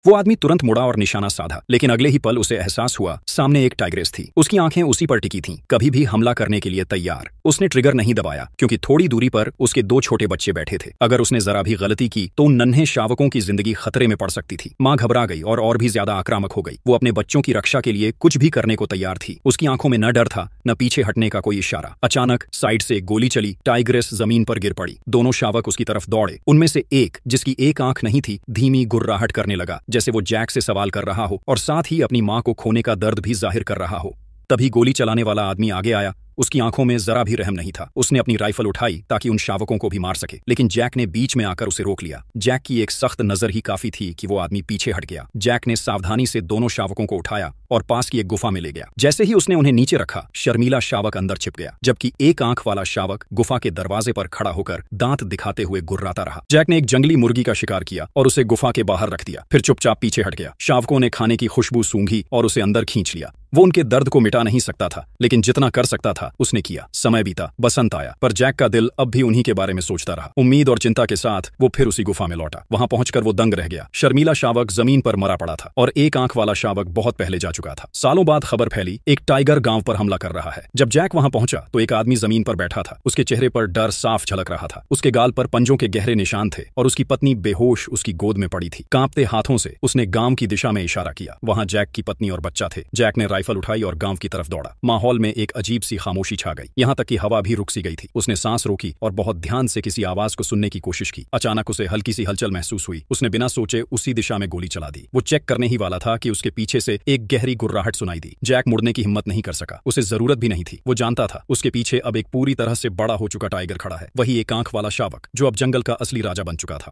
वो आदमी तुरंत मुड़ा और निशाना साधा, लेकिन अगले ही पल उसे एहसास हुआ सामने एक टाइग्रेस थी। उसकी आंखें उसी पर टिकी थीं, कभी भी हमला करने के लिए तैयार। उसने ट्रिगर नहीं दबाया क्योंकि थोड़ी दूरी पर उसके 2 छोटे बच्चे बैठे थे। अगर उसने जरा भी गलती की तो उन नन्हे शावकों की जिंदगी खतरे में पड़ सकती थी। मां घबरा गई और भी ज्यादा आक्रामक हो गई। वो अपने बच्चों की रक्षा के लिए कुछ भी करने को तैयार थी। उसकी आंखों में न डर था न पीछे हटने का कोई इशारा। अचानक साइड से एक गोली चली, टाइग्रेस जमीन पर गिर पड़ी। दोनों शावक उसकी तरफ दौड़े। उनमें से एक, जिसकी एक आंख नहीं थी, धीमी गुर्राहट करने लगा, जैसे वो जैक से सवाल कर रहा हो और साथ ही अपनी मां को खोने का दर्द भी जाहिर कर रहा हो। तभी गोली चलाने वाला आदमी आगे आया। उसकी आंखों में जरा भी रहम नहीं था। उसने अपनी राइफल उठाई ताकि उन शावकों को भी मार सके, लेकिन जैक ने बीच में आकर उसे रोक लिया। जैक की एक सख्त नजर ही काफी थी कि वो आदमी पीछे हट गया। जैक ने सावधानी से दोनों शावकों को उठाया और पास की एक गुफा में ले गया। जैसे ही उसने उन्हें नीचे रखा, शर्मीला शावक अंदर छिप गया, जबकि एक आंख वाला शावक गुफा के दरवाजे पर खड़ा होकर दांत दिखाते हुए गुर्राता रहा। जैक ने एक जंगली मुर्गी का शिकार किया और उसे गुफा के बाहर रख दिया, फिर चुपचाप पीछे हट गया। शावकों ने खाने की खुशबू सूंघी और उसे अंदर खींच लिया। वो उनके दर्द को मिटा नहीं सकता था, लेकिन जितना कर सकता था उसने किया। समय बीता, बसंत आया, पर जैक का दिल अब भी उन्हीं के बारे में सोचता रहा। उम्मीद और चिंता के साथ वो फिर उसी गुफा में लौटा। वहां पहुंचकर वो दंग रह गया। शर्मीला शावक जमीन पर मरा पड़ा था और एक आंख वाला शावक बहुत पहले जा चुका था। सालों बाद खबर फैली, एक टाइगर गांव पर हमला कर रहा है। जब जैक वहां पहुंचा तो एक आदमी जमीन पर बैठा था। उसके चेहरे पर डर साफ झलक रहा था। उसके गाल पर पंजों के गहरे निशान थे और उसकी पत्नी बेहोश उसकी गोद में पड़ी थी। कांपते हाथों से उसने गांव की दिशा में इशारा किया। वहां जैक की पत्नी और बच्चा थे। जैक ने राइफल उठाई और गांव की तरफ दौड़ा। माहौल में एक अजीब सी खामोशी छा गई, यहाँ तक कि हवा भी रुक सी गई थी। उसने सांस रोकी और बहुत ध्यान से किसी आवाज को सुनने की कोशिश की। अचानक उसे हल्की सी हलचल महसूस हुई। उसने बिना सोचे उसी दिशा में गोली चला दी। वो चेक करने ही वाला था कि उसके पीछे से एक गहरी गुर्राहट सुनाई दी। जैक मुड़ने की हिम्मत नहीं कर सका। उसे जरूरत भी नहीं थी। वो जानता था उसके पीछे अब एक पूरी तरह से बड़ा हो चुका टाइगर खड़ा है, वही एक आंख वाला शावक जो अब जंगल का असली राजा बन चुका था।